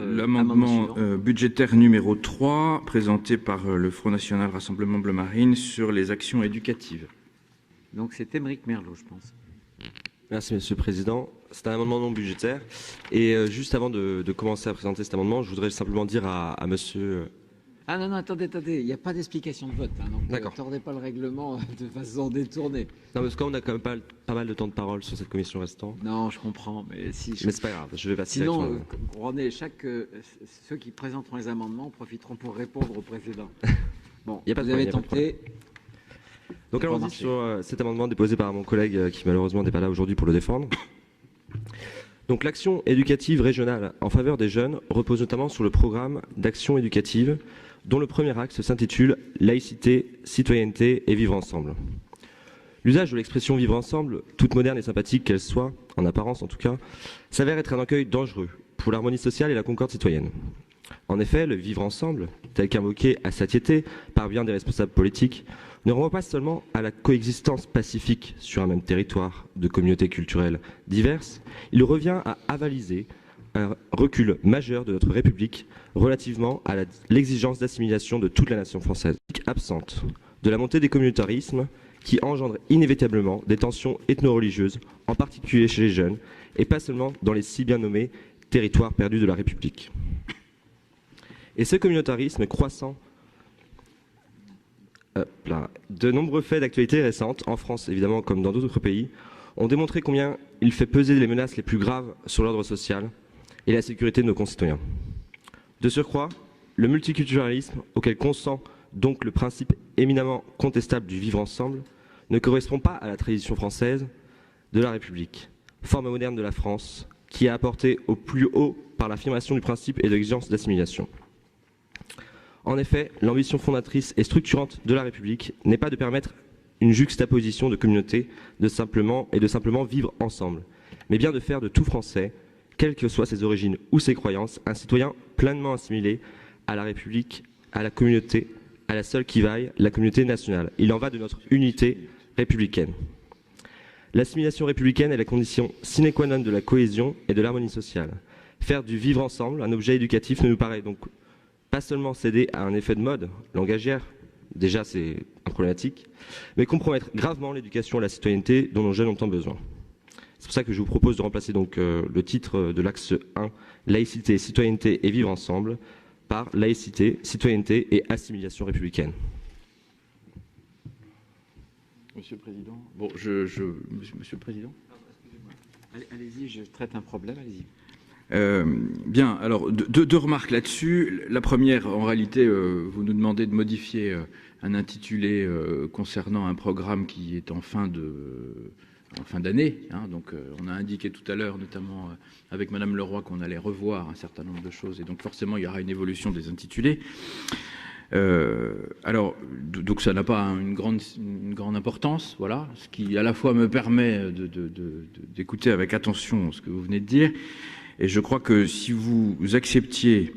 L'amendement budgétaire numéro 3, présenté par le Front National Rassemblement Bleu Marine sur les actions éducatives. Donc c'est Aymeric Merlot, je pense. Merci Monsieur le Président. C'est un amendement non budgétaire. Et juste avant de commencer à présenter cet amendement, je voudrais simplement dire à Monsieur... Ah non, attendez, il n'y a pas d'explication de vote. Hein, donc ne tordez pas le règlement de façon détournée. Non, parce qu'on a quand même pas mal de temps de parole sur cette commission restant. Non, je comprends, mais si... Mais c'est pas grave, je vais passer. Sinon, René, ceux qui présenteront les amendements profiteront pour répondre au précédent. Bon, y a pas vous de avez problème, tenté... Donc allons-y sur cet amendement déposé par mon collègue qui malheureusement n'est pas là aujourd'hui pour le défendre. Donc l'action éducative régionale en faveur des jeunes repose notamment sur le programme d'action éducative dont le premier axe s'intitule « Laïcité, citoyenneté et vivre ensemble ». L'usage de l'expression « vivre ensemble », toute moderne et sympathique qu'elle soit, en apparence en tout cas, s'avère être un accueil dangereux pour l'harmonie sociale et la concorde citoyenne. En effet, le vivre ensemble, tel qu'invoqué à satiété par bien des responsables politiques, ne renvoie pas seulement à la coexistence pacifique sur un même territoire de communautés culturelles diverses, il revient à avaliser un recul majeur de notre République relativement à l'exigence d'assimilation de toute la nation française, absente de la montée des communautarismes qui engendrent inévitablement des tensions ethno-religieuses, en particulier chez les jeunes, et pas seulement dans les si bien nommés territoires perdus de la République. Et ce communautarisme croissant, de nombreux faits d'actualité récente, en France évidemment comme dans d'autres pays, ont démontré combien il fait peser les menaces les plus graves sur l'ordre social et la sécurité de nos concitoyens. De surcroît, le multiculturalisme, auquel consent donc le principe éminemment contestable du vivre ensemble, ne correspond pas à la tradition française de la République, forme moderne de la France, qui a apporté au plus haut par l'affirmation du principe et de l'exigence d'assimilation. En effet, l'ambition fondatrice et structurante de la République n'est pas de permettre une juxtaposition de communautés de simplement vivre ensemble, mais bien de faire de tout Français, quelles que soient ses origines ou ses croyances, un citoyen pleinement assimilé à la République, à la communauté, à la seule qui vaille, la communauté nationale. Il en va de notre unité républicaine. L'assimilation républicaine est la condition sine qua non de la cohésion et de l'harmonie sociale. Faire du vivre ensemble un objet éducatif ne nous paraît donc pas seulement céder à un effet de mode langagière, déjà c'est problématique, mais compromettre gravement l'éducation à la citoyenneté dont nos jeunes ont tant besoin. C'est pour ça que je vous propose de remplacer donc le titre de l'axe 1, laïcité, citoyenneté et vivre ensemble, par laïcité, citoyenneté et assimilation républicaine. Monsieur le Président. Bon, Monsieur le Président. Allez-y, je traite un problème, allez-y. Bien, alors deux remarques là-dessus. La première, en réalité, vous nous demandez de modifier un intitulé concernant un programme qui est en fin d'année. Hein, donc, on a indiqué tout à l'heure, notamment avec Madame Leroy, qu'on allait revoir un certain nombre de choses, et donc forcément, il y aura une évolution des intitulés. Alors, donc ça n'a pas une grande importance, voilà, ce qui à la fois me permet d'écouter avec attention ce que vous venez de dire. Et je crois que si vous acceptiez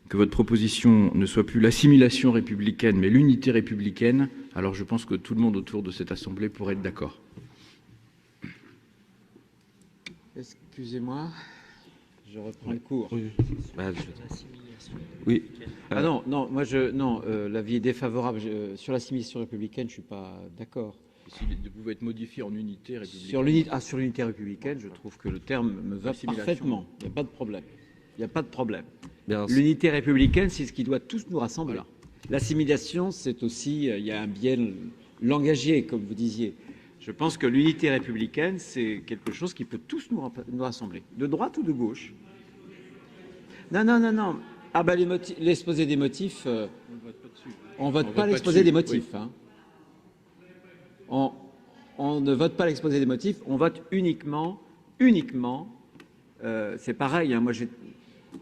que votre proposition ne soit plus l'assimilation républicaine, mais l'unité républicaine, alors je pense que tout le monde autour de cette Assemblée pourrait être d'accord. Excusez-moi, je reprends le cours. Oui. Ah non, moi l'avis est défavorable. Sur l'assimilation républicaine, je ne suis pas d'accord. S'il pouvait être modifié en unité républicaine. Sur l'unité républicaine, je trouve que le terme me va parfaitement. Il n'y a pas de problème. L'unité républicaine, c'est ce qui doit tous nous rassembler. Voilà. L'assimilation, c'est aussi, il y a un biais langagier, comme vous disiez. Je pense que l'unité républicaine, c'est quelque chose qui peut tous nous rassembler, de droite ou de gauche. Non. Ah ben l'exposé des motifs, on vote pas l'exposé des motifs. Oui. Hein. On ne vote pas l'exposé des motifs, on vote uniquement. C'est pareil. Hein, moi, j'ai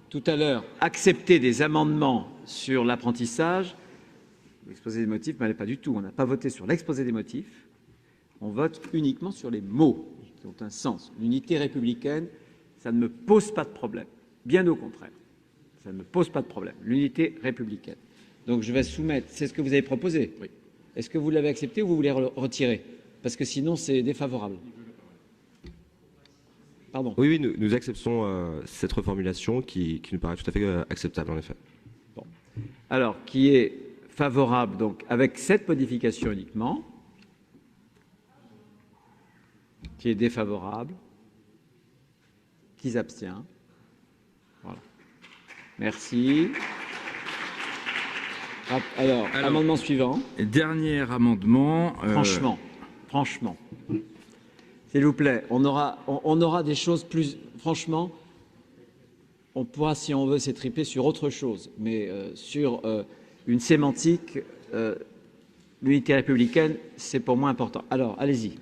tout à l'heure accepté des amendements sur l'apprentissage. L'exposé des motifs m'allait pas du tout. On n'a pas voté sur l'exposé des motifs. On vote uniquement sur les mots qui ont un sens. L'unité républicaine, ça ne me pose pas de problème. Bien au contraire. Ça ne me pose pas de problème. L'unité républicaine. Donc je vais soumettre, c'est ce que vous avez proposé. Oui. Est-ce que vous l'avez accepté ou vous voulez retirer? Parce que sinon c'est défavorable. Pardon. Oui, nous acceptons cette reformulation qui nous paraît tout à fait acceptable, en effet. Bon. Alors, qui est favorable, donc, avec cette modification uniquement? Qui est défavorable? Qui s'abstient? Voilà. Merci. Alors, amendement suivant. Dernier amendement. Franchement. S'il vous plaît, on aura des choses plus... Franchement, on pourra, si on veut, s'étriper sur autre chose, mais sur une sémantique, l'unité républicaine, c'est pour moi important. Alors, allez-y.